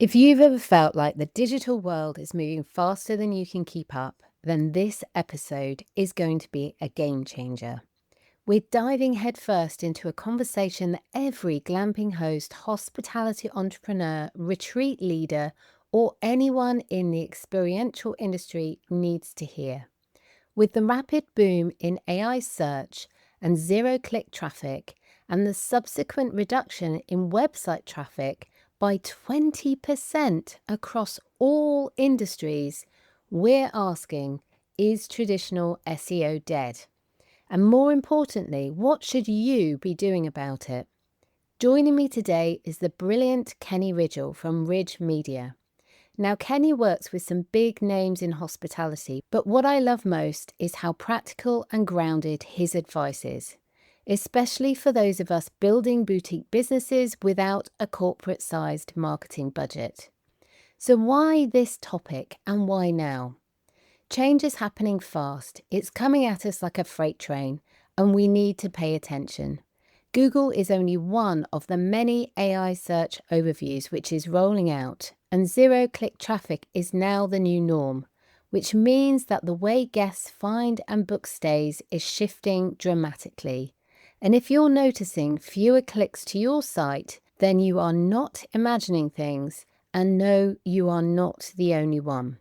If you've ever felt like the digital world is moving faster than you can keep up, then this episode is going to be a game changer. We're diving headfirst into a conversation that every glamping host, hospitality entrepreneur, retreat leader, or anyone in the experiential industry needs to hear. With the rapid boom in AI search and zero-click traffic, and the subsequent reduction in website traffic by 20% across all industries, we're asking, is traditional SEO dead? And more importantly, what should you be doing about it? Joining me today is the brilliant Kenny Ridgell from Ridge Media. Now, Kenny works with some big names in hospitality, but what I love most is how practical and grounded his advice is, especially for those of us building boutique businesses without a corporate-sized marketing budget. So why this topic and why now? Change is happening fast. It's coming at us like a freight train, and we need to pay attention. Google is only one of the many AI search overviews which is rolling out, and zero-click traffic is now the new norm, which means that the way guests find and book stays is shifting dramatically. And if you're noticing fewer clicks to your site, then you are not imagining things, and no, you are not the only one.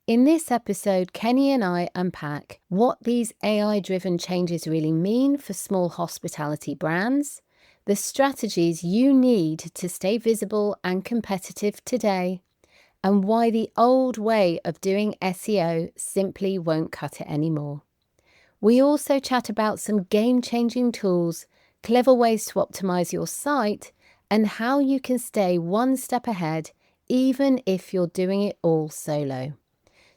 In this episode, Kenny and I unpack what these AI-driven changes really mean for small hospitality brands, the strategies you need to stay visible and competitive today, and why the old way of doing SEO simply won't cut it anymore. We also chat about some game-changing tools, clever ways to optimize your site, and how you can stay one step ahead even if you're doing it all solo.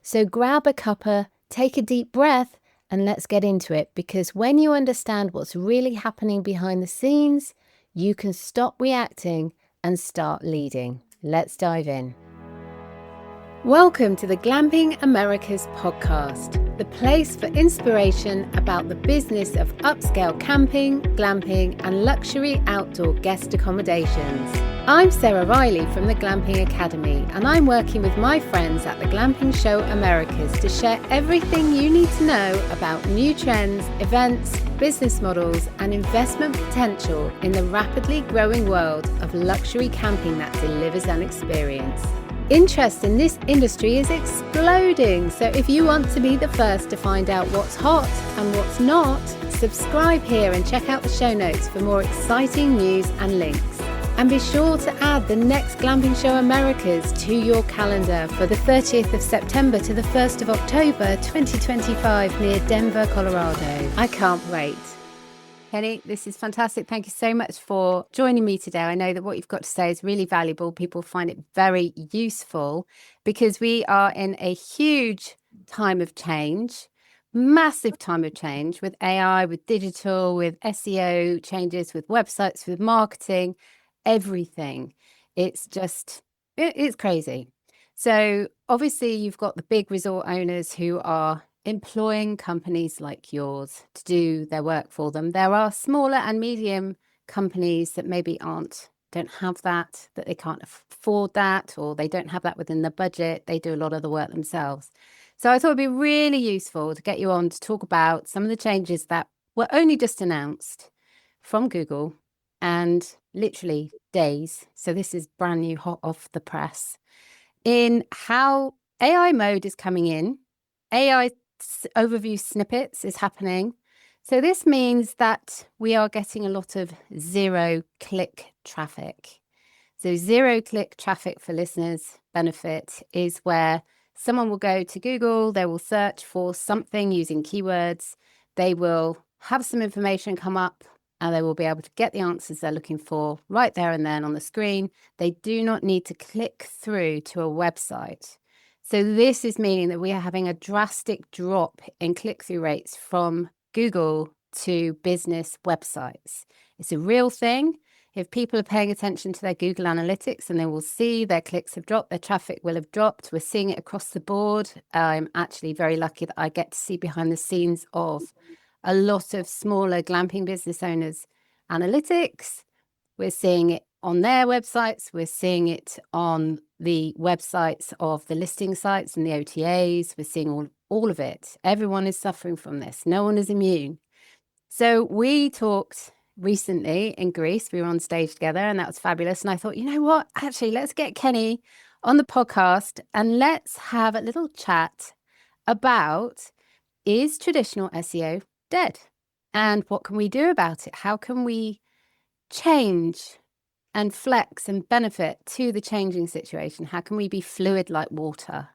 So grab a cuppa, take a deep breath, and let's get into it, because when you understand what's really happening behind the scenes, you can stop reacting and start leading. Let's dive in. Welcome to the Glamping Americas podcast, the place for inspiration about the business of upscale camping, glamping, and luxury outdoor guest accommodations. I'm Sarah Riley from the Glamping Academy, and I'm working with my friends at the Glamping Show Americas to share everything you need to know about new trends, events, business models, and investment potential in the rapidly growing world of luxury camping that delivers an experience. Interest in this industry is exploding, so if you want to be the first to find out what's hot and what's not, subscribe here and check out the show notes for more exciting news and links. And be sure to add the next Glamping Show Americas to your calendar for the 30th of September to the 1st of October 2025 near Denver, Colorado. I can't wait. Kenny, this is fantastic. Thank you so much for joining me today. I know that what you've got to say is really valuable. People find it very useful because we are in a huge time of change, massive time of change with AI, with digital, with SEO changes, with websites, with marketing, everything. It's crazy. So obviously you've got the big resort owners who are employing companies like yours to do their work for them. There are smaller and medium companies that maybe don't have that they can't afford that, or they don't have that within the budget. They do a lot of the work themselves. So I thought it'd be really useful to get you on to talk about some of the changes that were only just announced from Google and literally days. So this is brand new, hot off the press, in how AI mode is coming in. AI overview snippets is happening. So this means that we are getting a lot of zero-click traffic. So zero-click traffic, for listeners' benefit, is where someone will go to Google, they will search for something using keywords, they will have some information come up, and they will be able to get the answers they're looking for right there and then on the screen. They do not need to click through to a website. So this is meaning that we are having a drastic drop in click-through rates from Google to business websites. It's a real thing. If people are paying attention to their Google Analytics, then they will see their clicks have dropped, their traffic will have dropped. We're seeing it across the board. I'm actually very lucky that I get to see behind the scenes of a lot of smaller glamping business owners' analytics. We're seeing it on their websites. We're seeing it on the websites of the listing sites and the OTAs. We're seeing all of it. Everyone is suffering from this. No one is immune. So we talked recently in Greece. We were on stage together and that was fabulous. And I thought, you know what? Actually, let's get Kenny on the podcast and let's have a little chat about, is traditional SEO dead? And what can we do about it? How can we change and flex and benefit to the changing situation? How can we be fluid like water?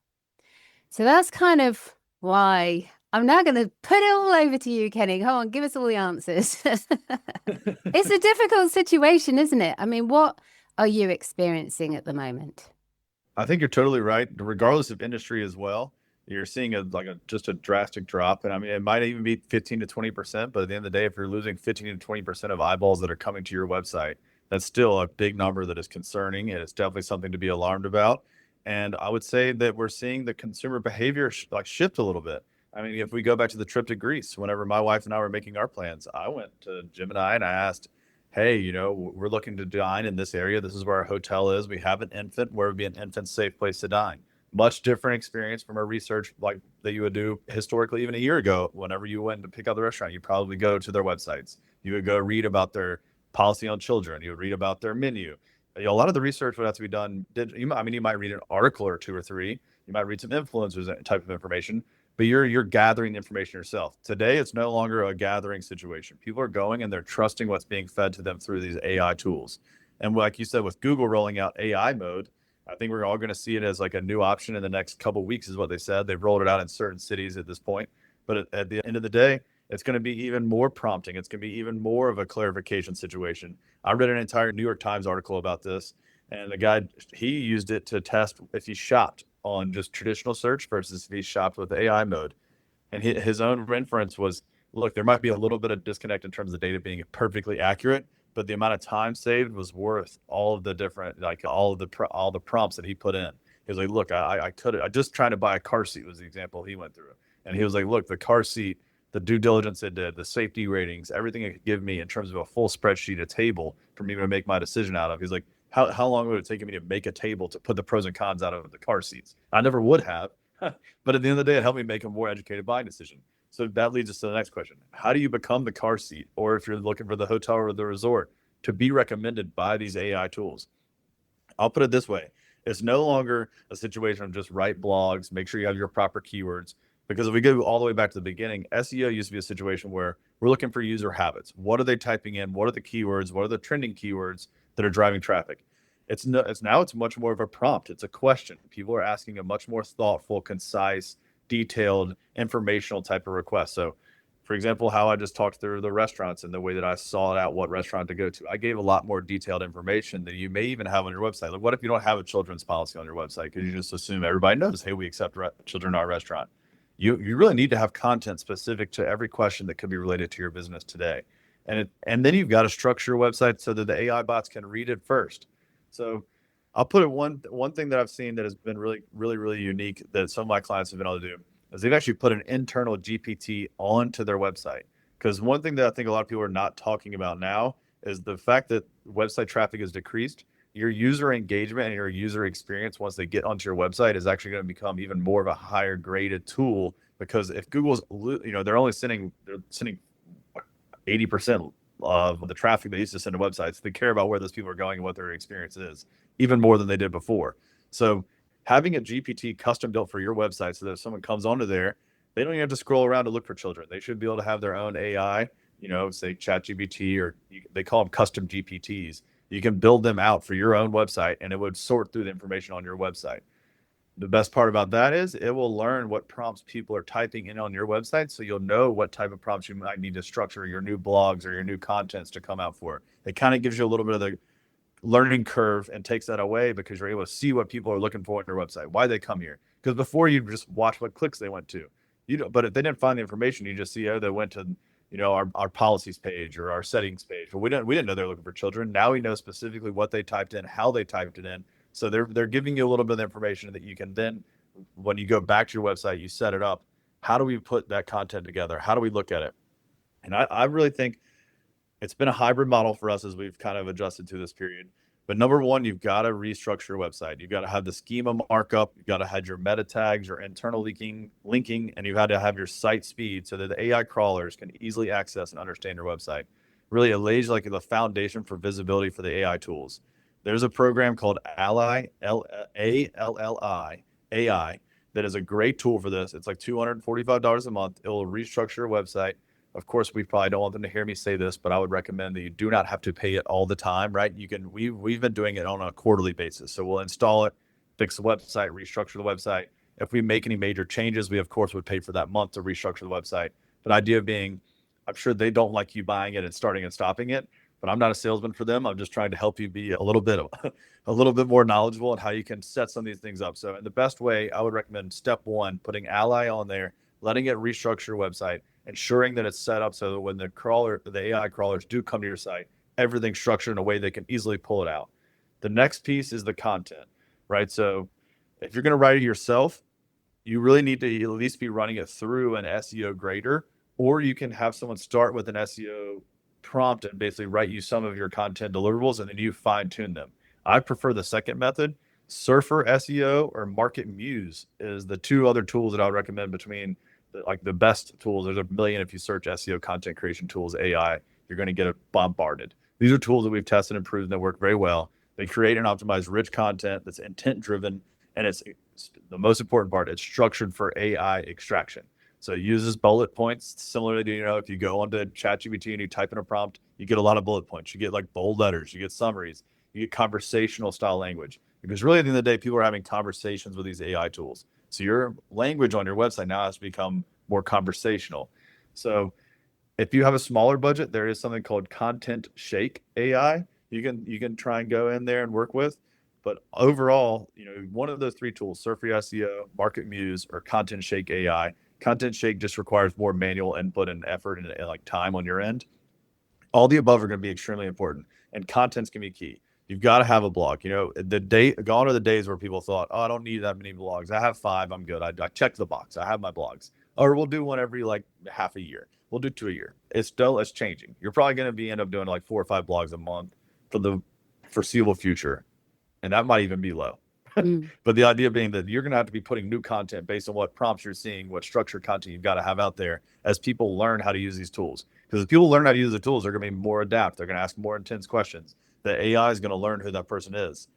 So that's kind of why I'm now going to put it all over to you, Kenny. Come on, give us all the answers. It's a difficult situation, isn't it? I mean, what are you experiencing at the moment? I think you're totally right. Regardless of industry as well, you're seeing just a drastic drop. And I mean, it might even be 15 to 20%, but at the end of the day, if you're losing 15 to 20% of eyeballs that are coming to your website, that's still a big number that is concerning. And it's definitely something to be alarmed about. And I would say that we're seeing the consumer behavior shift a little bit. I mean, if we go back to the trip to Greece, whenever my wife and I were making our plans, I went to Gemini and I asked, hey, we're looking to dine in this area. This is where our hotel is. We have an infant. Where would be an infant safe place to dine? Much different experience from our research like that you would do historically even a year ago. Whenever you went to pick out the restaurant, you probably go to their websites. You would go read about their policy on children. You would read about their menu. A lot of the research would have to be done. You might read an article or two or three. You might read some influencers type of information, but you're gathering the information yourself. Today, it's no longer a gathering situation. People are going and they're trusting what's being fed to them through these AI tools. And like you said, with Google rolling out AI mode, I think we're all going to see it as like a new option in the next couple of weeks, is what they said. They've rolled it out in certain cities at this point. But at the end of the day, it's going to be even more prompting. It's going to be even more of a clarification situation. I read an entire New York Times article about this, and the guy, he used it to test if he shopped on just traditional search versus if he shopped with AI mode. And his own inference was, look, there might be a little bit of disconnect in terms of data being perfectly accurate, but the amount of time saved was worth all of the different, like all the prompts that he put in. He was like, look, I just trying to buy a car seat was the example he went through. And he was like, look, the car seat, the due diligence it did, the safety ratings, everything it could give me in terms of a full spreadsheet, a table for me to make my decision out of. He's like, how long would it take me to make a table to put the pros and cons out of the car seats? I never would have, but at the end of the day, it helped me make a more educated buying decision. So that leads us to the next question. How do you become the car seat, or if you're looking for the hotel or the resort, to be recommended by these AI tools? I'll put it this way. It's no longer a situation of just write blogs, make sure you have your proper keywords. Because if we go all the way back to the beginning, SEO used to be a situation where we're looking for user habits. What are they typing in? What are the keywords? What are the trending keywords that are driving traffic? It's much more of a prompt. It's a question. People are asking a much more thoughtful, concise, detailed, informational type of request. So, for example, how I just talked through the restaurants and the way that I sought out what restaurant to go to. I gave a lot more detailed information than you may even have on your website. Like, what if you don't have a children's policy on your website? Because you just assume everybody knows, hey, we accept children in our restaurant. You really need to have content specific to every question that could be related to your business today. And then you've got to structure your website so that the AI bots can read it first. So I'll put it one thing that I've seen that has been really, really, really unique that some of my clients have been able to do is they've actually put an internal GPT onto their website. Because one thing that I think a lot of people are not talking about now is the fact that website traffic has decreased. Your user engagement and your user experience once they get onto your website is actually going to become even more of a higher graded tool, because if Google's, they're sending 80% of the traffic they used to send to websites. They care about where those people are going and what their experience is, even more than they did before. So having a GPT custom built for your website so that if someone comes onto there, they don't even have to scroll around to look for children. They should be able to have their own AI, say ChatGPT, or they call them custom GPTs. You can build them out for your own website and it would sort through the information on your website. The best part about that is it will learn what prompts people are typing in on your website, so you'll know what type of prompts you might need to structure your new blogs or your new contents to come out for. It kind of gives you a little bit of the learning curve and takes that away, because you're able to see what people are looking for on your website, why they come here. Because before, you just watch what clicks they went to. But if they didn't find the information, you just see, oh, they went to our policies page or our settings page. But we didn't know they're looking for children. Now we know specifically what they typed in, how they typed it in. So they're giving you a little bit of information that you can then, when you go back to your website, you set it up. How do we put that content together? How do we look at it? And I really think it's been a hybrid model for us as we've kind of adjusted to this period. But number one, you've got to restructure your website. You've got to have the schema markup. You've got to have your meta tags, your internal linking, and you've had to have your site speed so that the AI crawlers can easily access and understand your website. Really, it lays like the foundation for visibility for the AI tools. There's a program called Ally, Alli, AI, that is a great tool for this. It's like $245 a month. It will restructure your website. Of course, we probably don't want them to hear me say this, but I would recommend that you do not have to pay it all the time, right? We've been doing it on a quarterly basis. So we'll install it, fix the website, restructure the website. If we make any major changes, we of course would pay for that month to restructure the website. But idea being, I'm sure they don't like you buying it and starting and stopping it, but I'm not a salesman for them. I'm just trying to help you be a little bit more knowledgeable on how you can set some of these things up. So in the best way, I would recommend step one, putting Ally on there, letting it restructure your website, ensuring that it's set up so that when the AI crawlers do come to your site, everything's structured in a way they can easily pull it out. The next piece is the content, right? So if you're going to write it yourself, you really need to at least be running it through an SEO grader, or you can have someone start with an SEO prompt and basically write you some of your content deliverables, and then you fine tune them. I prefer the second method. Surfer SEO or Market Muse is the two other tools that I would recommend between the best tools. There's a million. If you search SEO content creation tools, AI, you're going to get bombarded. These are tools that we've tested and proven that work very well. They create and optimize rich content that's intent driven. And it's the most important part. It's structured for AI extraction. So it uses bullet points. Similarly to, if you go onto ChatGPT and you type in a prompt, you get a lot of bullet points. You get like bold letters, you get summaries, you get conversational style language. Because really at the end of the day, people are having conversations with these AI tools. So your language on your website now has to become more conversational. So if you have a smaller budget, there is something called Content Shake AI. You can try and go in there and work with. But overall, one of those three tools, Surfer SEO, Market Muse, or Content Shake AI. Content Shake just requires more manual input and effort and like time on your end. All the above are going to be extremely important, and content's going to be key. You've got to have a blog. Gone are the days where people thought, oh, I don't need that many blogs. I have 5. I'm good. I checked the box. I have my blogs. Or we'll do one every like half a year. We'll do 2 a year. It's changing. You're probably going to end up doing like 4 or 5 blogs a month for the foreseeable future. And that might even be low. But the idea being that you're going to have to be putting new content based on what prompts you're seeing, what structured content you've got to have out there as people learn how to use these tools. Because if people learn how to use the tools, they're going to be more adept. They're going to ask more intense questions. The AI is going to learn who that person is.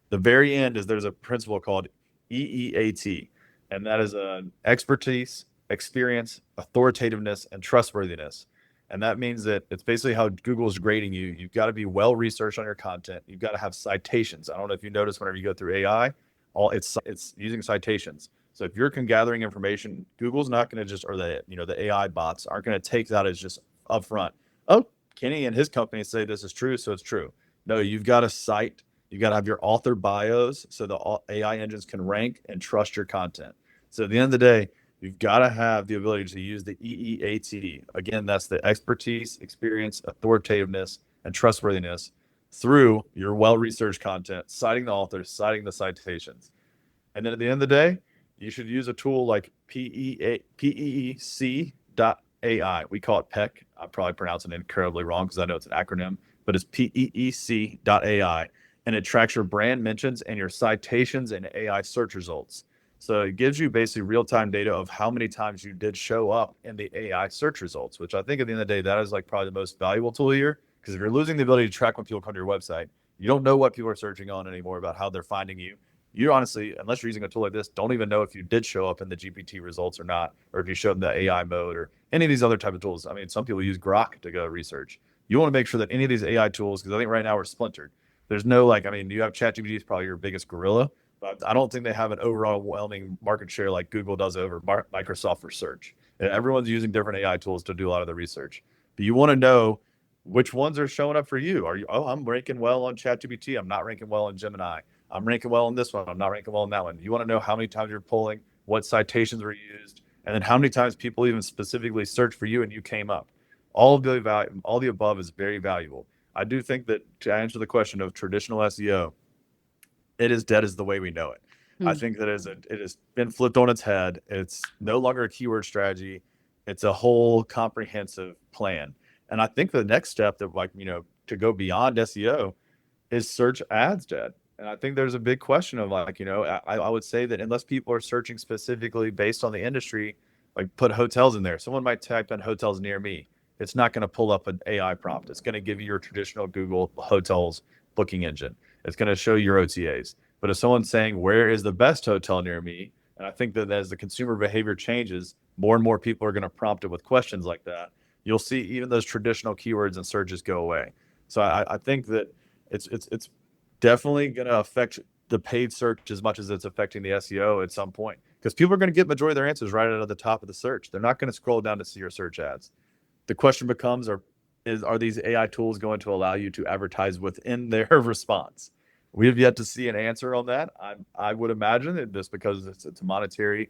The very end is there's a principle called EEAT, and that is an expertise, experience, authoritativeness, and trustworthiness. And that means that it's basically how Google's grading you. You've got to be well researched on your content. You've got to have citations. I don't know if you notice whenever you go through AI, it's using citations. So if you're gathering information, Google's not going to just, or the AI bots aren't going to take that as just upfront. Oh, Kenny and his company say this is true, so it's true. No, you've got to cite. You've got to have your author bios so the AI engines can rank and trust your content. So at the end of the day, you've got to have the ability to use the EEAT. Again, that's the expertise, experience, authoritativeness, and trustworthiness through your well-researched content, citing the authors, citing the citations. And then at the end of the day, you should use a tool like PEEC.ai. We call it PEC. I'm probably pronouncing it incredibly wrong because I know it's an acronym, but it's PEEC.ai. And it tracks your brand mentions and your citations and AI search results. So it gives you basically real-time data of how many times you did show up in the AI search results, which I think at the end of the day, that is like probably the most valuable tool here. Because if you're losing the ability to track when people come to your website, you don't know what people are searching on anymore about how they're finding you. You honestly, unless you're using a tool like this, don't even know if you did show up in the GPT results or not, or if you showed them the AI mode or any of these other type of tools. I mean, some people use Grok to go research. You want to make sure that any of these AI tools, because I think right now we're splintered. There's no you have ChatGPT is probably your biggest gorilla, but I don't think they have an overwhelming market share like Google does over Microsoft for search. And everyone's using different AI tools to do a lot of the research. But you want to know which ones are showing up for you. I'm ranking well on ChatGPT. I'm not ranking well on Gemini. I'm ranking well on this one. I'm not ranking well on that one. You want to know how many times you're pulling, what citations were used, and then how many times people even specifically searched for you and you came up. All of the above is very valuable. I do think that to answer the question of traditional SEO, it is dead as the way we know it. I think that it has been flipped on its head. It's no longer a keyword strategy. It's a whole comprehensive plan. And I think the next step that to go beyond SEO is search ads dead? And I think there's a big question of like, I would say that unless people are searching specifically based on the industry, like put hotels in there, someone might type in hotels near me. It's not going to pull up an AI prompt. It's going to give you your traditional Google hotels booking engine. It's going to show your OTAs. But if someone's saying, where is the best hotel near me? And I think that as the consumer behavior changes, more and more people are going to prompt it with questions like that. You'll see even those traditional keywords and searches go away. So I think that it's definitely going to affect the paid search as much as it's affecting the SEO at some point, because people are going to get majority of their answers right out of the top of the search. They're not going to scroll down to see your search ads. The question becomes, are these AI tools going to allow you to advertise within their response? We have yet to see an answer on that. I would imagine that just because it's a monetary,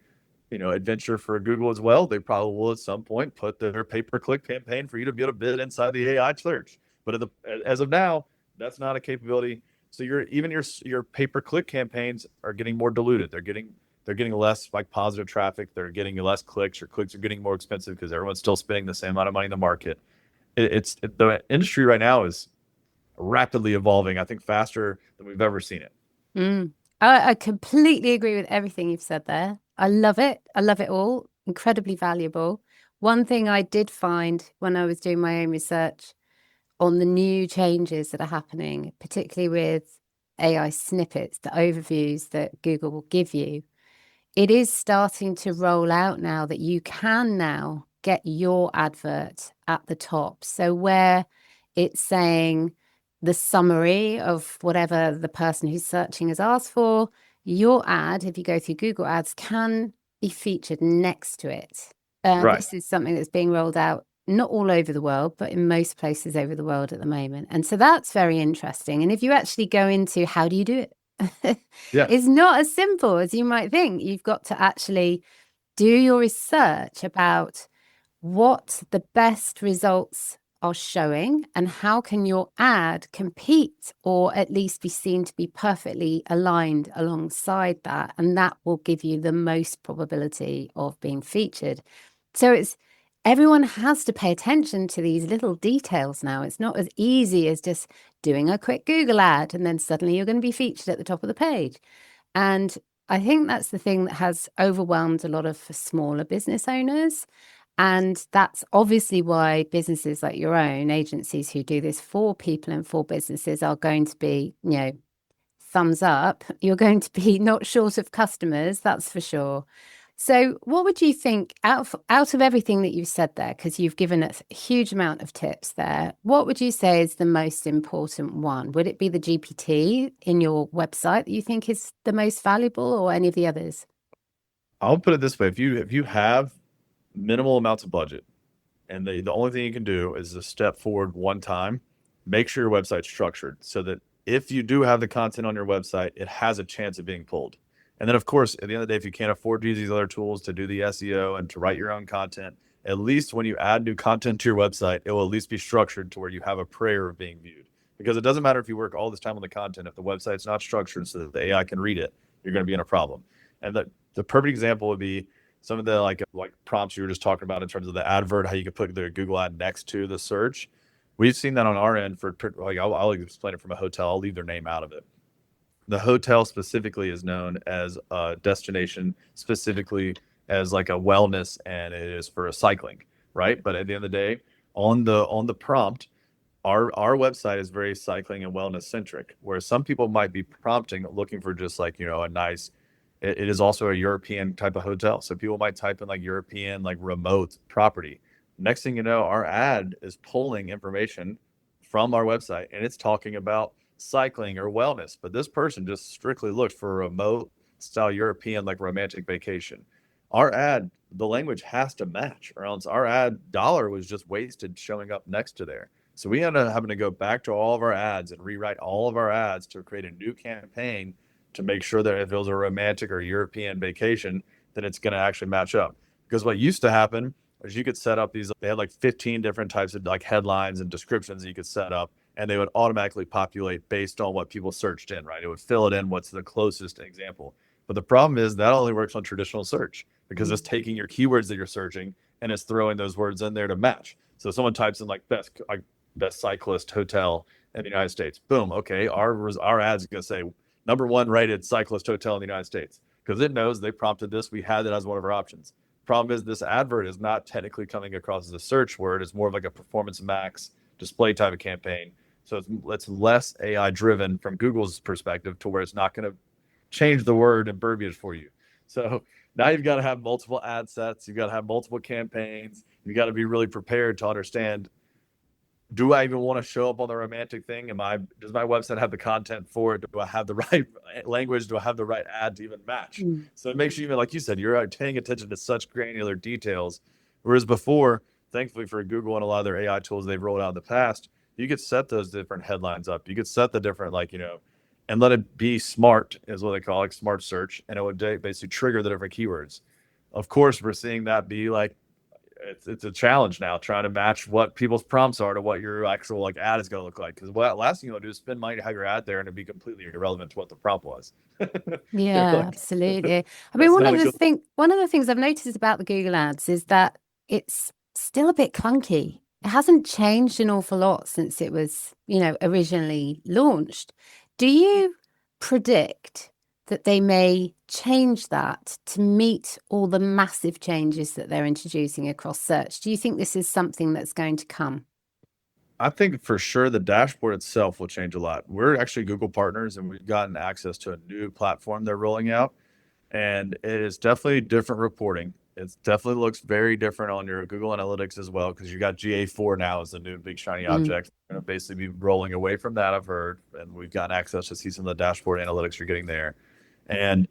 adventure for Google as well, they probably will at some point put their pay-per-click campaign for you to be able to bid inside the AI search. But as of now, that's not a capability. So your pay-per-click campaigns are getting more diluted. They're getting less like positive traffic. They're getting less clicks. Your clicks are getting more expensive because everyone's still spending the same amount of money in the market. The industry right now is rapidly evolving. I think faster than we've ever seen it. Mm. I completely agree with everything you've said there. I love it. I love it all. Incredibly valuable. One thing I did find when I was doing my own research on the new changes that are happening, particularly with AI snippets, the overviews that Google will give you, it is starting to roll out now that you can now get your advert at the top. So where it's saying the summary of whatever the person who's searching has asked for, your ad, if you go through Google Ads, can be featured next to it. Right. This is something that's being rolled out not all over the world, but in most places over the world at the moment. And so that's very interesting. And if you actually go into how do you do it? Yeah. It's not as simple as you might think. You've got to actually do your research about what the best results are showing and how can your ad compete or at least be seen to be perfectly aligned alongside that. And that will give you the most probability of being featured. So everyone has to pay attention to these little details now. It's not as easy as just doing a quick Google ad and then suddenly you're going to be featured at the top of the page. And I think that's the thing that has overwhelmed a lot of smaller business owners. And that's obviously why businesses like your own, agencies who do this for people and for businesses, are going to be, thumbs up. You're going to be not short of customers, that's for sure. So what would you think out of everything that you've said there, because you've given us a huge amount of tips there, what would you say is the most important one? Would it be the GPT in your website that you think is the most valuable, or any of the others? I'll put it this way: if you have minimal amounts of budget, and the only thing you can do is to step forward one time, make sure your website's structured so that if you do have the content on your website, it has a chance of being pulled. And then, of course, at the end of the day, if you can't afford to use these other tools to do the SEO and to write your own content, at least when you add new content to your website, it will at least be structured to where you have a prayer of being viewed. Because it doesn't matter if you work all this time on the content, if the website's not structured so that the AI can read it, you're going to be in a problem. And the perfect example would be some of the like prompts you were just talking about in terms of the advert, how you could put the Google ad next to the search. We've seen that on our end for like I'll explain it from a hotel. I'll leave their name out of it. The hotel specifically is known as a destination, specifically as like a wellness, and it is for a cycling, right? But at the end of the day, on the prompt, our website is very cycling and wellness centric, where some people might be prompting looking for just like a nice. It is also a European type of hotel, so people might type in like European like remote property. Next thing you know, our ad is pulling information from our website, and it's talking about cycling or wellness. But this person just strictly looked for a remote style European like romantic vacation. Our ad, the language has to match, or else our ad dollar was just wasted showing up next to there. So we ended up having to go back to all of our ads and rewrite all of our ads to create a new campaign to make sure that if it was a romantic or European vacation, then it's going to actually match up. Because what used to happen is you could set up they had like 15 different types of like headlines and descriptions that you could set up, and they would automatically populate based on what people searched in, right? It would fill it in what's the closest example. But the problem is that only works on traditional search because it's taking your keywords that you're searching and it's throwing those words in there to match. So someone types in like best cyclist hotel in the United States. Boom. Okay. Our ad's going to say #1 rated cyclist hotel in the United States because it knows they prompted this. We had it as one of our options. Problem is, this advert is not technically coming across as a search word. It's more of like a performance max display type of campaign. So it's less AI driven from Google's perspective to where it's not going to change the word and verbiage for you. So now you've got to have multiple ad sets. You've got to have multiple campaigns. You got to be really prepared to understand, do I even want to show up on the romantic thing? Does my website have the content for it? Do I have the right language? Do I have the right ad to even match? Mm. So it makes you, even like you said, you're paying attention to such granular details. Whereas before, thankfully for Google and a lot of their AI tools they've rolled out in the past, you could set those different headlines up. You could set the different, and let it be smart, is what they call it, smart search. And it would basically trigger the different keywords. Of course, we're seeing that be like, it's a challenge now trying to match what people's prompts are to what your actual ad is going to look like. Because what last thing you'll do is spend money to have your ad there and it'd be completely irrelevant to what the prompt was. Yeah, Like, absolutely. I mean, that's not a good. one of the things I've noticed about the Google Ads is that it's still a bit clunky. It hasn't changed an awful lot since it was, originally launched. Do you predict that they may change that to meet all the massive changes that they're introducing across search? Do you think this is something that's going to come? I think for sure the dashboard itself will change a lot. We're actually Google partners and we've gotten access to a new platform they're rolling out. And it is definitely different reporting. It definitely looks very different on your Google Analytics as well, because you got GA4 now as the new big shiny Mm. object. We're going to basically be rolling away from that, I've heard, and we've gotten access to see some of the dashboard analytics you're getting there. And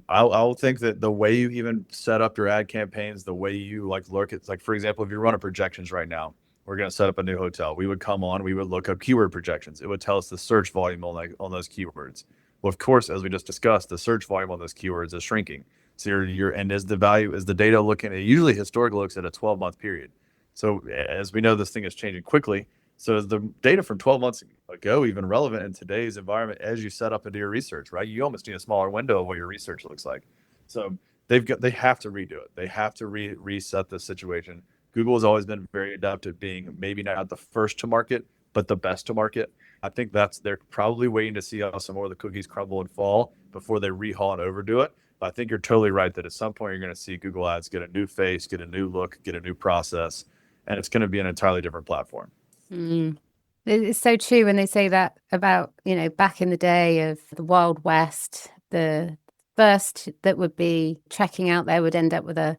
I'll think that the way you even set up your ad campaigns, the way you look at, for example, if you're running projections right now, we're going to set up a new hotel. We would come on, we would look up keyword projections. It would tell us the search volume on those keywords. Well, of course, as we just discussed, the search volume on those keywords is shrinking. So and is the data looking? It usually historically looks at a 12-month period. So as we know, this thing is changing quickly. So is the data from 12 months ago even relevant in today's environment as you set up into your research, right? You almost need a smaller window of what your research looks like. So they have to redo it. They have to reset the situation. Google has always been very adept at being maybe not the first to market, but the best to market. I think they're probably waiting to see how some more of the cookies crumble and fall before they rehaul and overdo it. But I think you're totally right that at some point you're going to see Google Ads get a new face, get a new look, get a new process, and it's going to be an entirely different platform. Mm. It's so true when they say that about, back in the day of the Wild West, the first that would be trekking out there would end up with a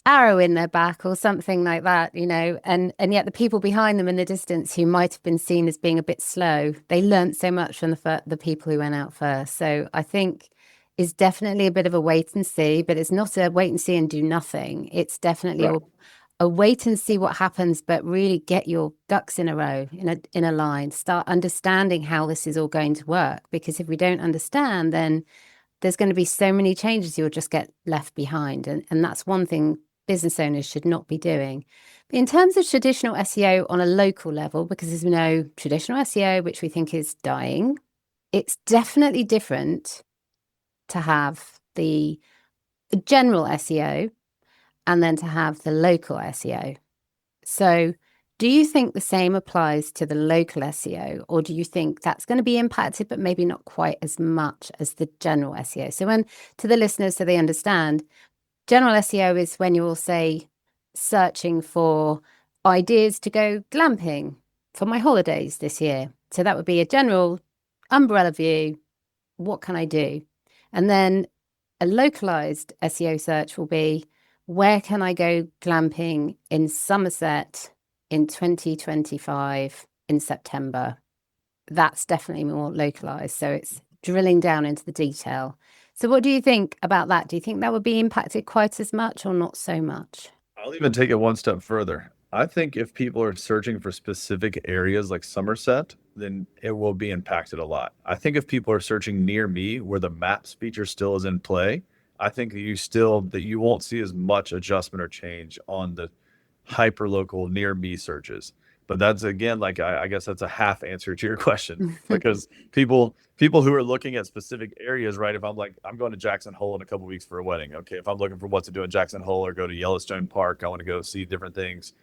arrow in their back or something like that, and yet the people behind them in the distance who might have been seen as being a bit slow, they learnt so much from the people who went out first. So I think it's definitely a bit of a wait and see, but it's not a wait and see and do nothing. It's definitely Right. a wait and see what happens, but really get your ducks in a row, in a line, start understanding how this is all going to work. Because if we don't understand, then there's going to be so many changes, you'll just get left behind. And that's one thing business owners should not be doing. But in terms of traditional SEO on a local level, because as we know, traditional SEO, which we think is dying, it's definitely different to have the general SEO and then to have the local SEO. So do you think the same applies to the local SEO, or do you think that's going to be impacted, but maybe not quite as much as the general SEO? So to the listeners, so they understand, general SEO is when you're, say, searching for ideas to go glamping for my holidays this year. So that would be a general umbrella view. What can I do? And then a localized SEO search will be, where can I go glamping in Somerset in 2025 in September? That's definitely more localized. So it's drilling down into the detail. So what do you think about that? Do you think that would be impacted quite as much or not so much? I'll even take it one step further. I think if people are searching for specific areas like Somerset, then it will be impacted a lot. I think if people are searching near me where the maps feature still is in play, I think that you won't see as much adjustment or change on the hyper local near me searches. But that's again, I guess that's a half answer to your question, because people who are looking at specific areas, right? If I'm going to Jackson Hole in a couple weeks for a wedding. Okay. If I'm looking for what to do in Jackson Hole or go to Yellowstone Park, I want to go see different things.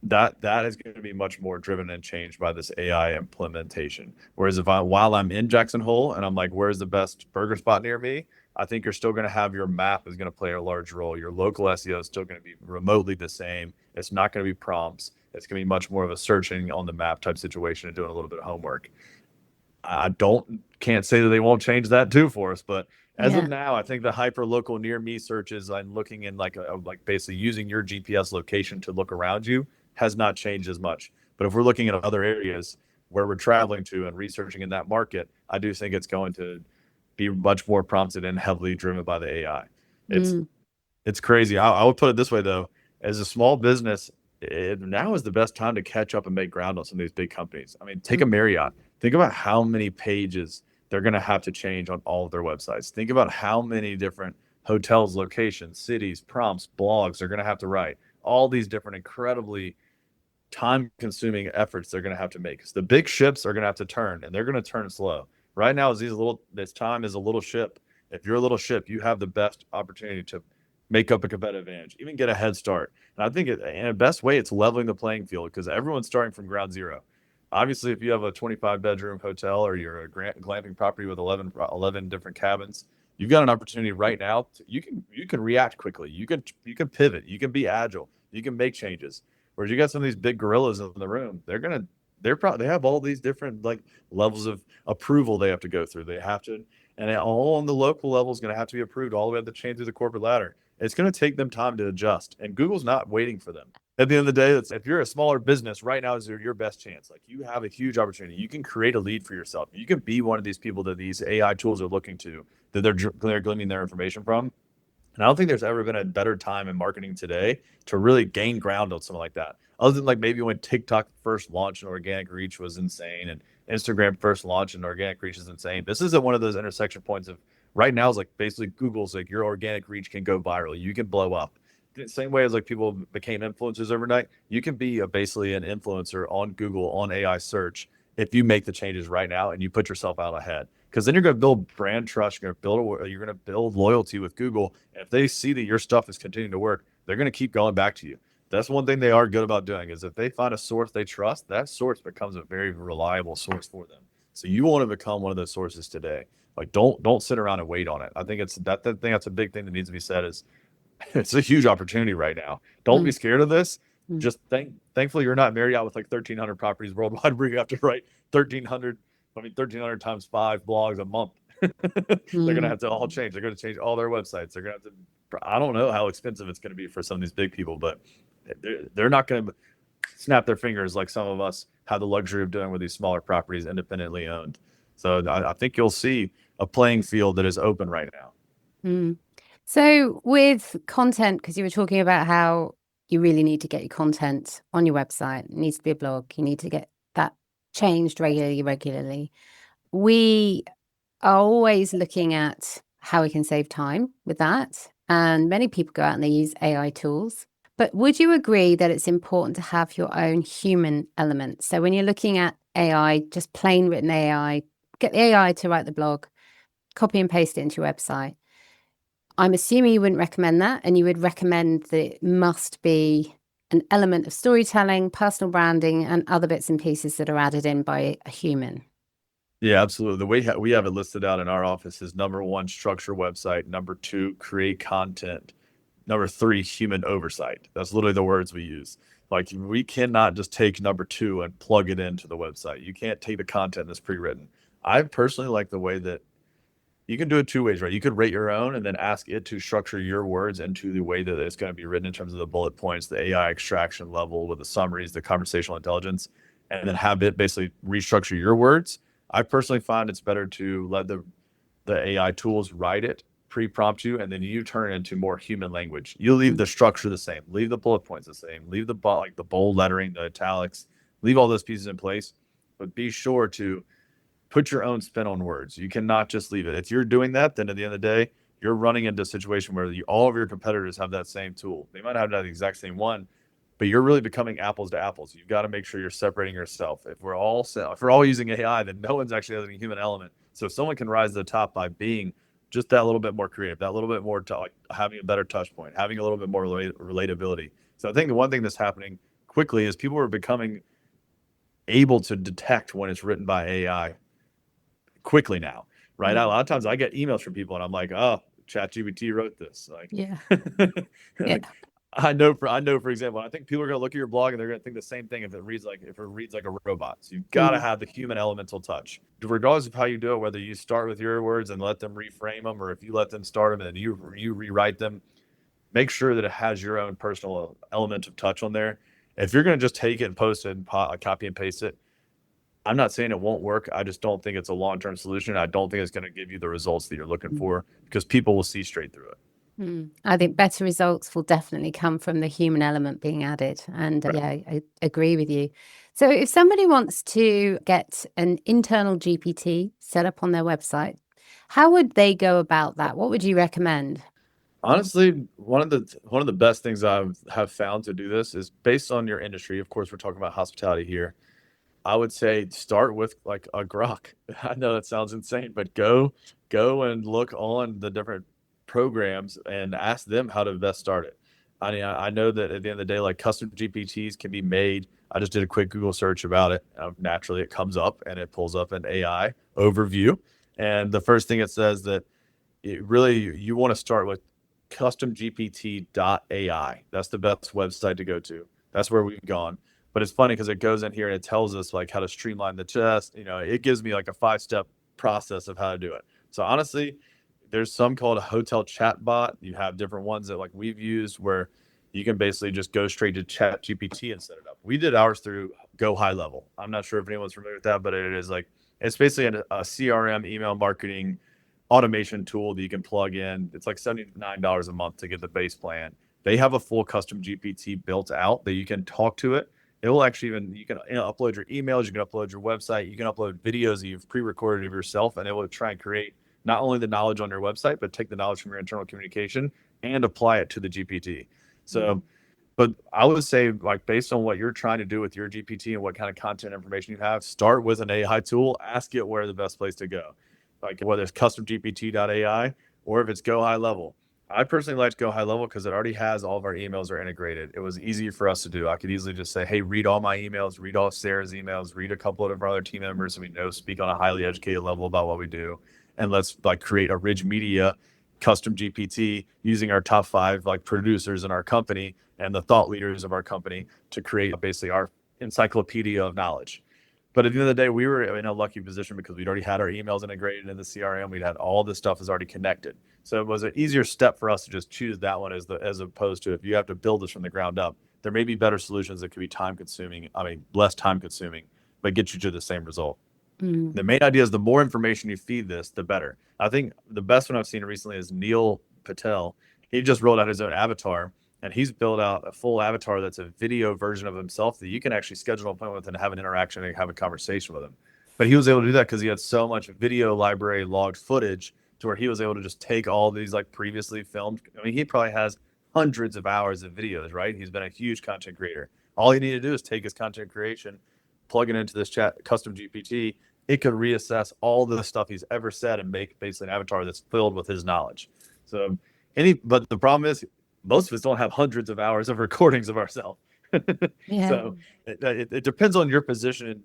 that is going to be much more driven and changed by this AI implementation. Whereas if I while I'm in Jackson Hole and I'm like, where's the best burger spot near me? I think you're still going to have your map is going to play a large role. Your local SEO is still going to be remotely the same. It's not going to be prompts. It's going to be much more of a searching on the map type situation and doing a little bit of homework. I don't can't say that they won't change that too for us, but as of Yeah. now, I think the hyper local near me searches and looking in like basically using your GPS location to look around you has not changed as much. But if we're looking at other areas where we're traveling to and researching in that market, I do think it's going to be much more prompted and heavily driven by the AI. It's Mm. it's crazy. I would put it this way though, as a small business, now is the best time to catch up and make ground on some of these big companies. I mean, take a Mm. Marriott. Think about how many pages they're going to have to change on all of their websites. Think about how many different hotels, locations, cities, prompts, blogs they're going to have to write. All these different incredibly time consuming efforts they're going to have to make. 'Cause the big ships are going to have to turn and they're going to turn slow. Right now, this time is a little ship. If you're a little ship, you have the best opportunity to make up a competitive advantage, even get a head start. And I think in a best way, it's leveling the playing field because everyone's starting from ground zero. Obviously, if you have a 25-bedroom hotel or you're a glamping property with 11 different cabins, you've got an opportunity right now. You can react quickly. You can pivot. You can be agile. You can make changes. Whereas you got some of these big gorillas in the room, they have all these different like levels of approval they have to go through. They have to, and all on the local level is going to have to be approved all the way up the chain through the corporate ladder. It's going to take them time to adjust, and Google's not waiting for them. At the end of the day, if you're a smaller business, right now is your best chance. Like you have a huge opportunity. You can create a lead for yourself. You can be one of these people that these AI tools are looking to, that they're gleaning their information from. And I don't think there's ever been a better time in marketing today to really gain ground on something like that. Other than like maybe when TikTok first launched and organic reach was insane, and Instagram first launched and organic reach is insane. This isn't one of those intersection points of right now is like basically Google's like your organic reach can go viral. You can blow up. The same way as like people became influencers overnight, you can be basically an influencer on Google on AI search if you make the changes right now and you put yourself out ahead. Because then you're going to build brand trust. You're going to build loyalty with Google. And if they see that your stuff is continuing to work, they're going to keep going back to you. That's one thing they are good about doing is if they find a source they trust, that source becomes a very reliable source for them. So you want to become one of those sources today. Like don't sit around and wait on it. I think it's that thing that's a big thing that needs to be said is it's a huge opportunity right now. Don't be Mm. scared of this. Mm. Just thankfully you're not Marriott with like 1,300 properties worldwide where you have to write 1,300. I mean, 1,300 times 5 blogs a month. They're gonna Mm. have to all change. They're gonna change all their websites. They're gonna have to. I don't know how expensive it's gonna be for some of these big people, but they're not gonna snap their fingers like some of us have the luxury of doing with these smaller properties independently owned. So I think you'll see a playing field that is open right now. Mm. So with content, because you were talking about how you really need to get your content on your website, it needs to be a blog, you need to get that changed regularly. We are always looking at how we can save time with that. And many people go out and they use AI tools. But would you agree that it's important to have your own human element? So when you're looking at AI, just plain written AI, get the AI to write the blog, copy and paste it into your website. I'm assuming you wouldn't recommend that, and you would recommend that it must be an element of storytelling, personal branding, and other bits and pieces that are added in by a human. Yeah, absolutely. The way we have it listed out in our office is number one, structure website. Number two, create content. Number three, human oversight. That's literally the words we use. Like we cannot just take number two and plug it into the website. You can't take the content that's pre-written. I personally like the way that you can do it two ways, right? You could rate your own and then ask it to structure your words into the way that it's going to be written in terms of the bullet points, the AI extraction level with the summaries, the conversational intelligence, and then have it basically restructure your words. I personally find it's better to let the AI tools write it, pre-prompt you, and then you turn it into more human language. You leave Mm. the structure the same, leave the bullet points the same, leave like the bold lettering, the italics, leave all those pieces in place, but be sure to put your own spin on words. You cannot just leave it. If you're doing that, then at the end of the day, you're running into a situation where all of your competitors have that same tool. They might have that exact same one, but you're really becoming apples to apples. You've got to make sure you're separating yourself. If we're all using AI, then no one's actually having a human element. So if someone can rise to the top by being just that little bit more creative, that little bit more like having a better touch point, having a little bit more relatability. So I think the one thing that's happening quickly is people are becoming able to detect when it's written by AI quickly now, right? A Mm. lot of times I get emails from people and I'm like, oh, ChatGPT wrote this. Yeah. Yeah. Like I know for example, I think people are gonna look at your blog and they're gonna think the same thing if it reads like a robot. So you've got to Mm. have the human elemental touch, regardless of how you do it. Whether you start with your words and let them reframe them, or if you let them start them and you rewrite them, make sure that it has your own personal element of touch on there. If you're gonna just take it and post it and copy and paste it, I'm not saying it won't work. I just don't think it's a long-term solution. I don't think it's going to give you the results that you're looking for because people will see straight through it. I think better results will definitely come from the human element being added. And Right. yeah, I agree with you. So if somebody wants to get an internal GPT set up on their website, how would they go about that? What would you recommend? Honestly, one of the best things have found to do this is based on your industry. Of course, we're talking about hospitality here. I would say start with like a grok. I know that sounds insane, but go and look on the different programs and ask them how to best start it. I mean, I know that at the end of the day, like custom GPTs can be made. I just did a quick Google search about it. Naturally, it comes up and it pulls up an AI overview, and the first thing it says that you want to start with customgpt.ai. That's the best website to go to. That's where we've gone. But it's funny because it goes in here and it tells us like how to streamline the test. It gives me like a 5-step process of how to do it. So honestly, there's some called a hotel chat bot. You have different ones that like we've used where you can basically just go straight to chat GPT and set it up. We did ours through Go High Level. I'm not sure if anyone's familiar with that, but it's basically a CRM email marketing automation tool that you can plug in. It's like $79 a month to get the base plan. They have a full custom GPT built out that you can talk to it. It will actually you can upload your emails, you can upload your website, you can upload videos that you've pre-recorded of yourself, and it will try and create not only the knowledge on your website, but take the knowledge from your internal communication and apply it to the GPT. So, but I would say, like, based on what you're trying to do with your GPT and what kind of content information you have, start with an AI tool, ask it where the best place to go, like whether it's customgpt.ai or if it's Go High Level. I personally like to Go High Level because it already has all of our emails are integrated. It was easy for us to do. I could easily just say, hey, read all my emails, read all Sarah's emails, read a couple of our other team members that we know speak on a highly educated level about what we do. And let's like create a Ridge Media custom GPT using our top 5 like producers in our company and the thought leaders of our company to create basically our encyclopedia of knowledge. But at the end of the day, we were in a lucky position because we'd already had our emails integrated in the CRM. We'd had all this stuff is already connected. So it was an easier step for us to just choose that one as opposed to if you have to build this from the ground up. There may be better solutions that could be time consuming. I mean, less time consuming, but get you to the same result. The main idea is the more information you feed this, the better. I think the best one I've seen recently is Neil Patel. He just rolled out his own avatar and he's built out a full avatar that's a video version of himself that you can actually schedule an appointment with and have an interaction and have a conversation with him. But he was able to do that because he had so much video library logged footage to where he was able to just take all these like previously filmed. I mean, he probably has hundreds of hours of videos, right? He's been a huge content creator. All he needed to do is take his content creation, plug it into this chat custom GPT. It could reassess all the stuff he's ever said and make basically an avatar that's filled with his knowledge. So but the problem is most of us don't have hundreds of hours of recordings of ourselves. Yeah. So it depends on your position and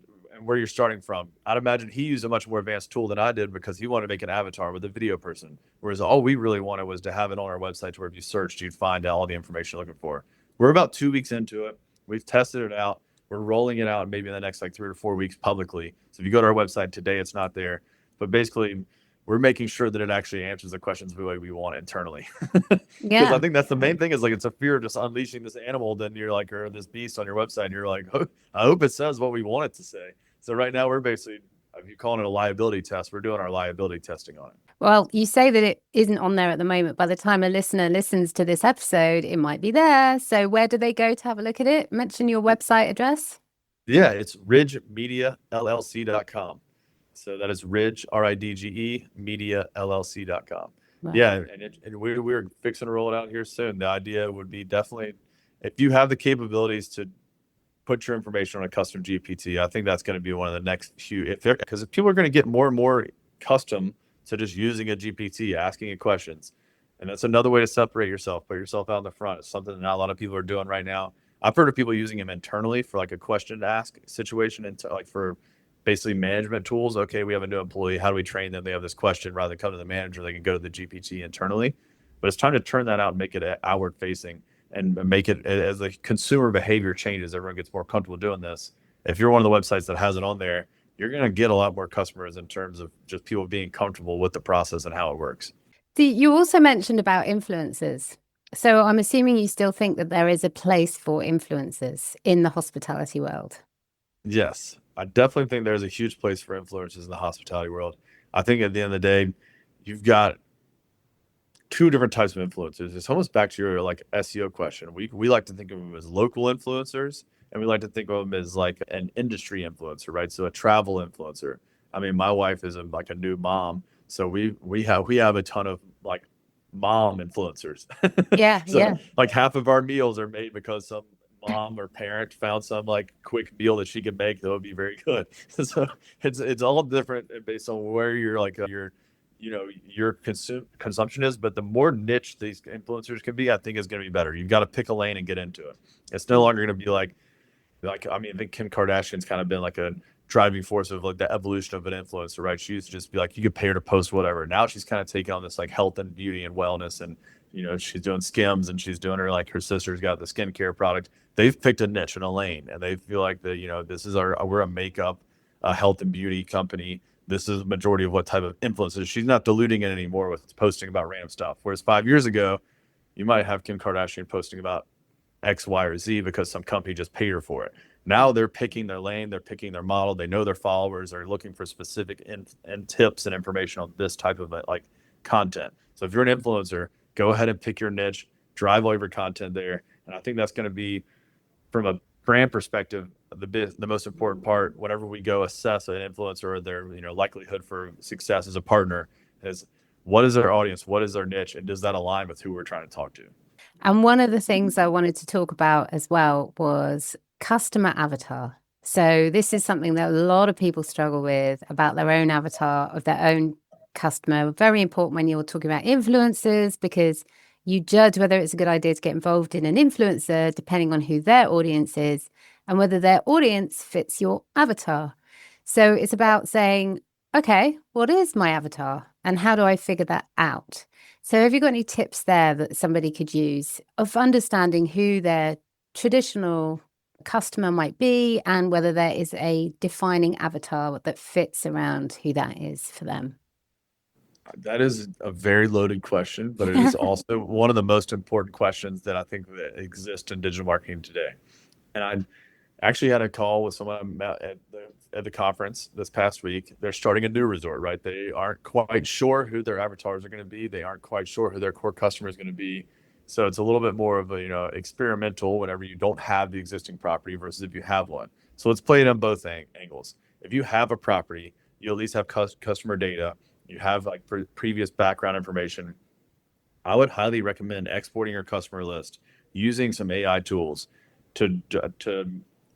where you're starting from. I'd imagine he used a much more advanced tool than I did because he wanted to make an avatar with a video person. Whereas all we really wanted was to have it on our website to where if you searched, you'd find all the information you're looking for. We're about 2 weeks into it. We've tested it out. We're rolling it out maybe in the next like 3 or 4 weeks publicly. So if you go to our website today, it's not there. But basically, we're making sure that it actually answers the questions the way we want internally. Because I Yeah. think that's the main thing is like it's a fear of just unleashing this animal, then you're like, or this beast on your website, and you're like, oh, I hope it says what we want it to say. So right now we're basically, if you call it a liability test, we're doing our liability testing on it. Well, you say that it isn't on there at the moment. By the time a listener listens to this episode, it might be there. So where do they go to have a look at it? Mention your website address. Yeah, it's ridgemediallc.com. So that is Ridge, RIDGE, mediallc.com. Right. Yeah, and we're fixing to roll it out here soon. The idea would be definitely if you have the capabilities to put your information on a custom GPT, I think that's going to be one of the next few. Because if people are going to get more and more custom to just using a GPT, asking it questions, and that's another way to separate yourself, put yourself out in the front. It's something that not a lot of people are doing right now. I've heard of people using them internally for like a question to ask situation, and like for basically management tools. Okay, we have a new employee. How do we train them? They have this question. Rather than come to the manager, they can go to the GPT internally. But it's time to turn that out and make it outward facing, and make it as the consumer behavior changes, everyone gets more comfortable doing this. If you're one of the websites that has it on there, you're going to get a lot more customers in terms of just people being comfortable with the process and how it works. You also mentioned about influencers. So I'm assuming you still think that there is a place for influencers in the hospitality world. Yes, I definitely think there's a huge place for influencers in the hospitality world. I think at the end of the day, you've got two different types of influencers. It's almost back to your like SEO question. We like to think of them as local influencers, and we like to think of them as like an industry influencer, right? So a travel influencer. I mean, my wife is like a new mom, so we have a ton of like mom influencers. Yeah, So yeah. like half of our meals are made because some mom or parent found some like quick meal that she could make that would be very good. So it's all different based on where you're like your consumption is, but the more niche these influencers can be, I think is going to be better. You've got to pick a lane and get into it. It's no longer going to be like I mean, I think Kim Kardashian's kind of been like a driving force of like the evolution of an influencer, right? She used to just be like you could pay her to post whatever. Now she's kind of taking on this like health and beauty and wellness, and she's doing Skims, and she's doing her sister's got the skincare product. They've picked a niche and a lane, and they feel like this is we're a makeup, health and beauty company. This is the majority of what type of influences. She's not diluting it anymore with posting about random stuff. Whereas 5 years ago, you might have Kim Kardashian posting about X, Y, or Z because some company just paid her for it. Now they're picking their lane, they're picking their model, they know their followers are looking for specific and tips and information on this type of like content. So if you're an influencer, go ahead and pick your niche, drive all of your content there. And I think that's going to be, from a brand perspective, the most important part whenever we go assess an influencer or their likelihood for success as a partner is, what is their audience, what is their niche, and does that align with who we're trying to talk to? And one of the things I wanted to talk about as well was customer avatar. So this is something that a lot of people struggle with, about their own avatar of their own customer. Very important when you're talking about influencers, because you judge whether it's a good idea to get involved in an influencer depending on who their audience is and whether their audience fits your avatar. So it's about saying, okay, what is my avatar and how do I figure that out? So have you got any tips there that somebody could use of understanding who their traditional customer might be and whether there is a defining avatar that fits around who that is for them? That is a very loaded question, but it is also one of the most important questions that I think that exist in digital marketing today. And I actually had a call with someone I met at the conference this past week. They're starting a new resort, right? They aren't quite sure who their avatars are going to be. They aren't quite sure who their core customer is going to be. So it's a little bit more of a experimental whenever you don't have the existing property versus if you have one. So let's play it on both angles. If you have a property, you at least have customer data. You have like previous background information. I would highly recommend exporting your customer list using some AI tools to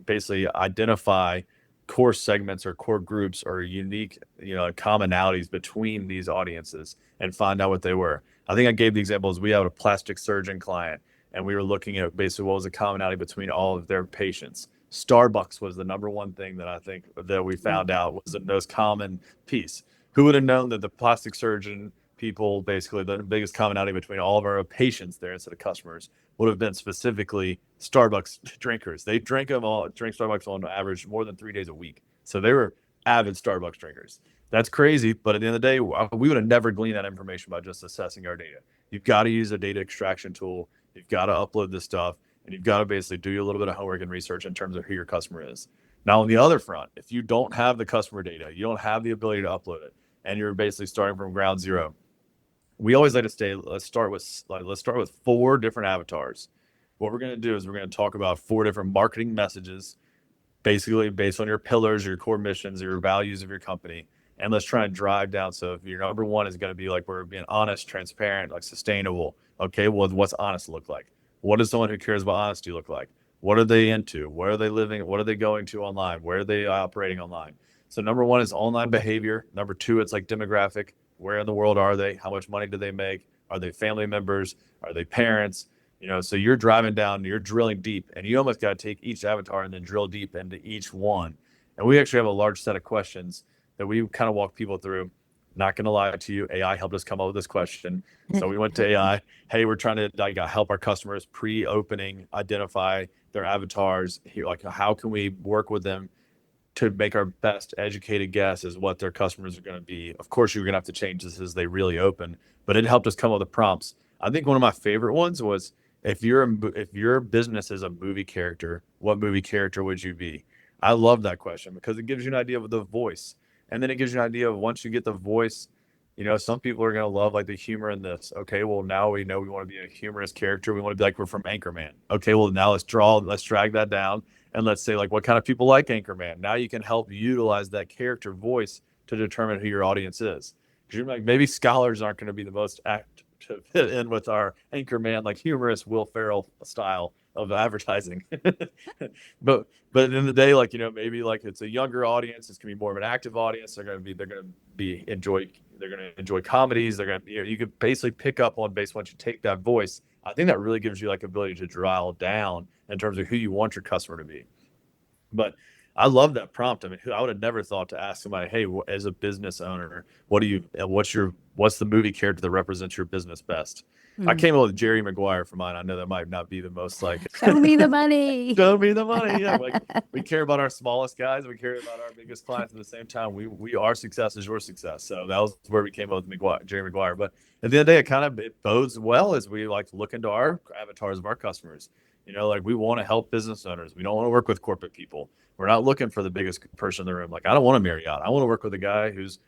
basically identify core segments or core groups or unique commonalities between these audiences and find out what they were. I think I gave the examples. We have a plastic surgeon client, and we were looking at basically what was the commonality between all of their patients. Starbucks was the number one thing that I think that we found out was the most common piece. Who would have known that the plastic surgeon people, basically the biggest commonality between all of our patients there instead of customers, would have been specifically Starbucks drinkers. They drink Starbucks on average more than 3 days a week. So they were avid Starbucks drinkers. That's crazy. But at the end of the day, we would have never gleaned that information by just assessing our data. You've got to use a data extraction tool. You've got to upload this stuff, and you've got to basically do a little bit of homework and research in terms of who your customer is. Now, on the other front, if you don't have the customer data, you don't have the ability to upload it, and you're basically starting from ground zero, we always like to say, let's start with 4 different avatars. What we're going to do is we're going to talk about 4 different marketing messages, basically based on your pillars, your core missions, your values of your company. And let's try and drive down. So if your number 1 is going to be like, we're being honest, transparent, like sustainable. Okay, well, what's honest look like? What does someone who cares about honesty look like? What are they into? Where are they living? What are they going to online? Where are they operating online? So number 1 is online behavior. Number 2, it's like demographic. Where in the world are they? How much money do they make? Are they family members? Are they parents? So you're driving down, you're drilling deep, and you almost got to take each avatar and then drill deep into each one. And we actually have a large set of questions that we kind of walk people through. Not going to lie to you, AI helped us come up with this question. So we went to AI. Hey, we're trying to help our customers pre-opening identify their avatars. Here, like, how can we work with them to make our best educated guess as what their customers are going to be. Of course, you're going to have to change this as they really open, but it helped us come up with the prompts. I think one of my favorite ones was, if your business is a movie character, what movie character would you be? I love that question because it gives you an idea of the voice, and then it gives you an idea of, once you get the voice, some people are going to love like the humor in this. Okay, well, now we know we want to be a humorous character. We want to be like we're from Anchorman. Okay, well, now let's drag that down, and let's say, like, what kind of people like Anchorman. Now you can help utilize that character voice to determine who your audience is. Because you're like, maybe scholars aren't going to be the most apt to fit in with our Anchorman, like humorous Will Ferrell style of advertising. but at the end of the day, like, maybe like it's a younger audience. It's gonna be more of an active audience. They're gonna enjoy comedies. They're gonna, you could basically pick up on base once you take that voice. I think that really gives you like ability to drill down in terms of who you want your customer to be. But I love that prompt. I mean, I would have never thought to ask somebody, hey, as a business owner, what's the movie character that represents your business best? I came up with Jerry Maguire for mine. I know that might not be the most like Show me the money. show me the money. Yeah, like, we care about our smallest guys. We care about our biggest clients. At the same time, our success is your success. So that was where we came up with Jerry Maguire. But at the end of the day, it bodes well as we like to look into our avatars of our customers. Like, we want to help business owners. We don't want to work with corporate people. We're not looking for the biggest person in the room. Like, I don't want a Marriott. I want to work with a guy who's,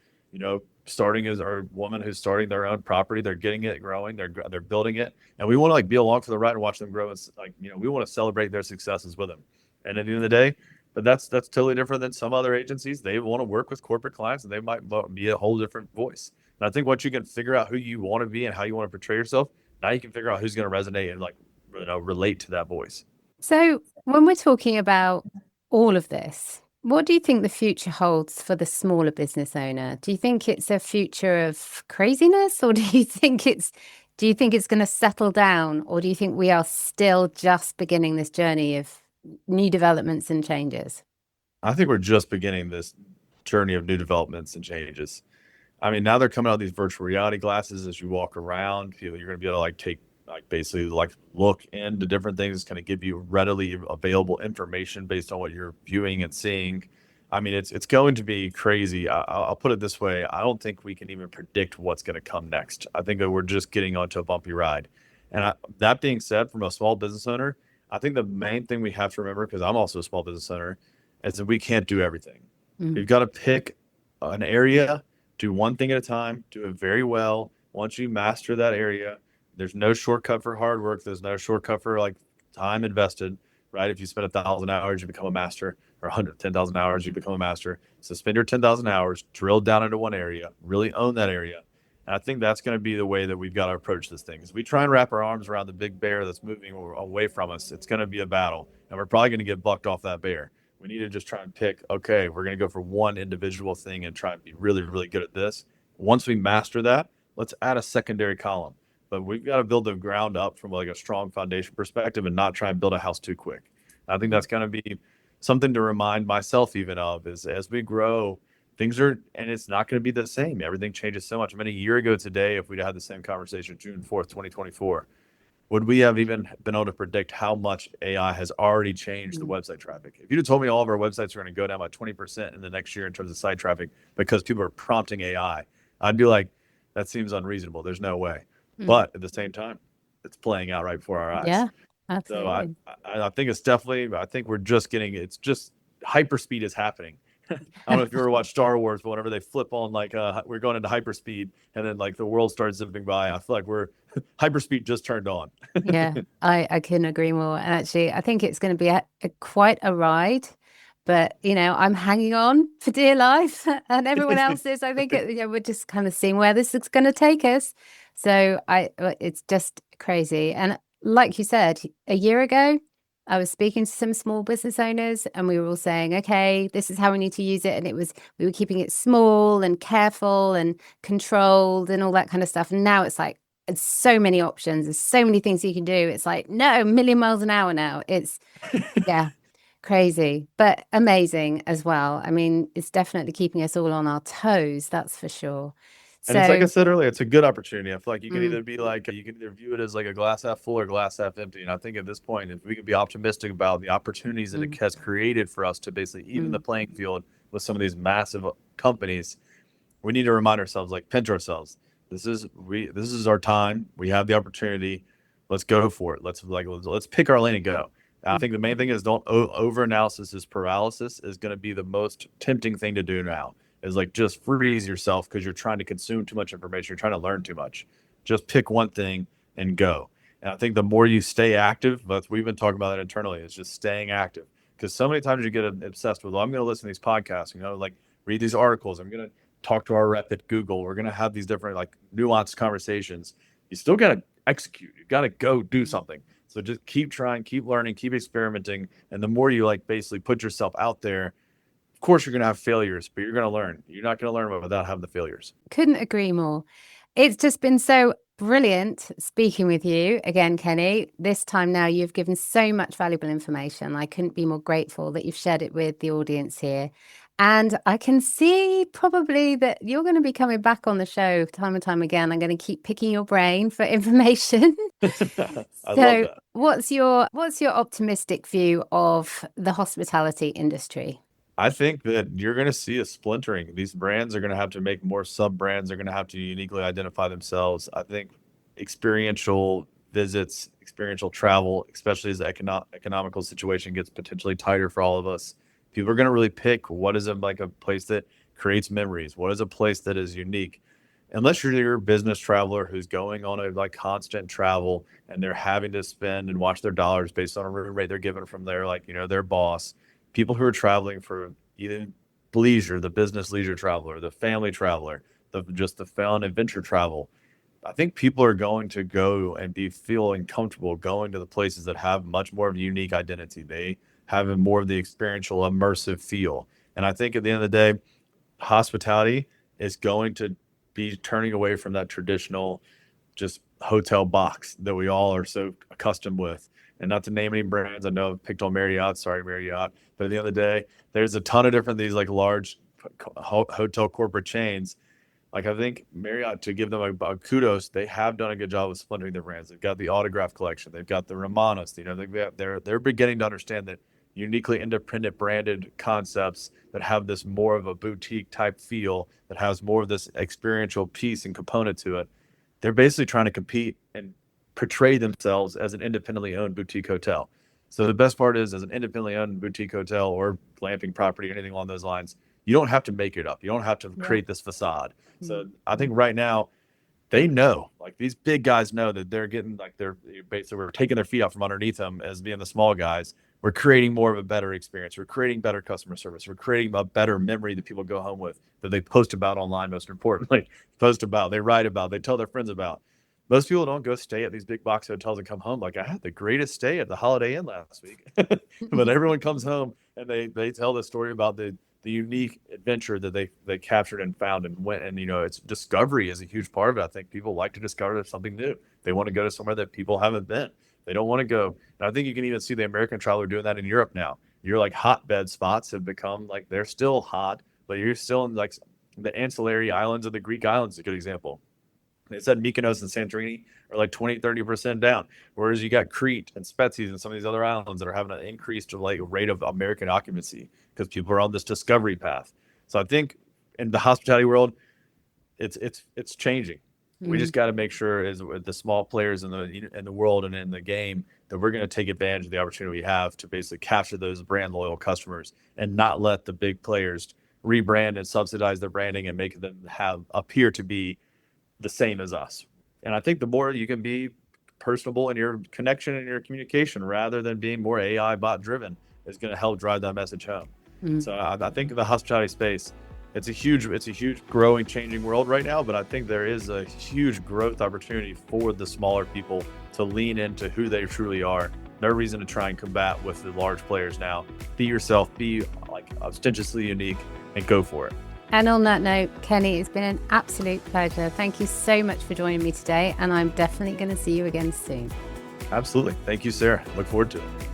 starting or woman who's starting their own property. They're getting it growing. They're building it. And we want to like be along for the ride and watch them grow. It's like, we want to celebrate their successes with them. And at the end of the day, but that's totally different than some other agencies. They want to work with corporate clients, and they might be a whole different voice. And I think once you can figure out who you want to be and how you want to portray yourself, now you can figure out who's going to resonate and like, relate to that voice. So when we're talking about all of this, what do you think the future holds for the smaller business owner? Do you think it's a future of craziness, or do you think it's going to settle down, or do you think we are still just beginning this journey of new developments and changes? I think we're just beginning this journey of new developments and changes. I mean, now they're coming out with these virtual reality glasses as you walk around. You're going to be able to like take, like, basically like look into different things. It's going to give you readily available information based on what you're viewing and seeing. I mean, it's going to be crazy. I'll put it this way. I don't think we can even predict what's going to come next. I think that we're just getting onto a bumpy ride. And that being said, from a small business owner, I think the main thing we have to remember, because I'm also a small business owner, is that we can't do everything. We've got to pick an area, do one thing at a time, do it very well. Once you master that area, there's no shortcut for hard work. There's no shortcut for like time invested, right? If you spend 1,000 hours, you become a master, or 110,000 hours, you become a master. So spend your 10,000 hours, drill down into one area, really own that area. And I think that's going to be the way that we've got to approach this thing. As we try and wrap our arms around the big bear that's moving away from us, it's going to be a battle, and we're probably going to get bucked off that bear. We need to just try and pick, okay, we're going to go for one individual thing and try and be really, really good at this. Once we master that, let's add a secondary column. But we've got to build the ground up from like a strong foundation perspective and not try and build a house too quick. I think that's going to be something to remind myself even of, is as we grow, and it's not going to be the same. Everything changes so much. I mean, a year ago today, if we'd had the same conversation, June 4th, 2024, would we have even been able to predict how much AI has already changed the website traffic? If you'd have told me all of our websites are going to go down by 20% in the next year in terms of site traffic because people are prompting AI, I'd be like, that seems unreasonable. There's no way. But at the same time, it's playing out right before our eyes. Yeah, absolutely. So I think I think we're just it's just hyperspeed is happening. I don't know if you ever watched Star Wars, but whenever they flip on like we're going into hyperspeed and then like the world starts zipping by, I feel like hyperspeed just turned on. Yeah, I couldn't agree more. And actually, I think it's going to be quite a ride. But, I'm hanging on for dear life, and everyone else is. I think we're just kind of seeing where this is going to take us. So it's just crazy. And like you said, a year ago, I was speaking to some small business owners, and we were all saying, okay, this is how we need to use it. And we were keeping it small and careful and controlled and all that kind of stuff. And now it's like, so many options. There's so many things you can do. It's like, no, a million miles an hour now. It's, yeah, crazy, but amazing as well. I mean, it's definitely keeping us all on our toes, that's for sure. And it's like I So, said earlier, it's a good opportunity. I feel like you can either be like, you can either view it as like a glass half full or glass half empty. And I think at this point, if we can be optimistic about the opportunities that it has created for us to basically even the playing field with some of these massive companies, we need to remind ourselves, like pinch ourselves. This is our time. We have the opportunity. Let's go for it. Let's pick our lane and go. I think the main thing is don't over analysis is paralysis is going to be the most tempting thing to do now. Is like just freeze yourself because you're trying to consume too much information. You're trying to learn too much. Just pick one thing and go. And I think the more you stay active, but we've been talking about that internally, is just staying active. Because so many times you get obsessed with, well, I'm going to listen to these podcasts, like read these articles. I'm going to talk to our rep at Google. We're going to have these different like nuanced conversations. You still got to execute. You got to go do something. So just keep trying, keep learning, keep experimenting. And the more you like basically put yourself out there, of course you're going to have failures, but you're going to learn. You're not going to learn without having the failures. couldn't agree more. It's just been so brilliant speaking with you again, Kenny. This time now, you've given so much valuable information. I couldn't be more grateful that you've shared it with the audience here. And I can see probably that you're going to be coming back on the show time and time again. I'm going to keep picking your brain for information. I love So that. what's your optimistic view of the hospitality industry? I think that you're going to see a splintering. These brands are going to have to make more sub brands. They're going to have to uniquely identify themselves. I think experiential visits, experiential travel, especially as the economical situation gets potentially tighter for all of us, people are going to really pick what is like a place that creates memories. What is a place that is unique? Unless you're a business traveler who's going on a like constant travel and they're having to spend and watch their dollars based on a room rate they're given from their their boss. People who are traveling for either leisure, the business leisure traveler, the family traveler, just the fun adventure travel. I think people are going to go and be feeling comfortable going to the places that have much more of a unique identity. They have more of the experiential, immersive feel. And I think at the end of the day, hospitality is going to be turning away from that traditional just hotel box that we all are so accustomed with. And not to name any brands, I know I've picked on Marriott, sorry Marriott, but at the end of the day, there's a ton of different these like large hotel corporate chains. Like I think Marriott, to give them a kudos, they have done a good job of splintering their brands. They've got the Autograph collection, they've got the Romanos. They're beginning to understand that uniquely independent branded concepts that have this more of a boutique type feel, that has more of this experiential piece and component to it. They're basically trying to compete and portray themselves as an independently owned boutique hotel. So the best part is, as an independently owned boutique hotel or glamping property or anything along those lines, you don't have to make it up. You don't have to create this facade. So I think right now they know, like these big guys know that they're getting like they're basically we're taking their feet out from underneath them as being the small guys. We're creating more of a better experience. We're creating better customer service. We're creating a better memory that people go home with, that they post about online, most importantly, post about, they write about, they tell their friends about. Most people don't go stay at these big box hotels and come home like, I had the greatest stay at the Holiday Inn last week. But everyone comes home and they tell the story about the unique adventure that they captured and found and went. And, it's discovery is a huge part of it. I think people like to discover something new. They want to go to somewhere that people haven't been. They don't want to go. And I think you can even see the American traveler doing that in Europe now. Your like hotbed spots have become like, they're still hot, but you're still in like the ancillary islands of the Greek islands, a good example. They said Mykonos and Santorini are like 20-30% down. Whereas you got Crete and Spetses and some of these other islands that are having an increased like rate of American occupancy because people are on this discovery path. So I think in the hospitality world, it's changing. We just got to make sure as the small players in the world and in the game that we're going to take advantage of the opportunity we have to basically capture those brand loyal customers and not let the big players rebrand and subsidize their branding and make them appear to be the same as us. And I think the more you can be personable in your connection and your communication rather than being more AI bot driven is going to help drive that message home. So I think the hospitality space, it's a huge growing, changing world right now, but I think there is a huge growth opportunity for the smaller people to lean into who they truly are. No reason to try and combat with the large players now. Be yourself, be like ostentatiously unique and go for it. And on that note, Kenny, it's been an absolute pleasure. Thank you so much for joining me today, and I'm definitely going to see you again soon. Absolutely. Thank you, Sarah. Look forward to it.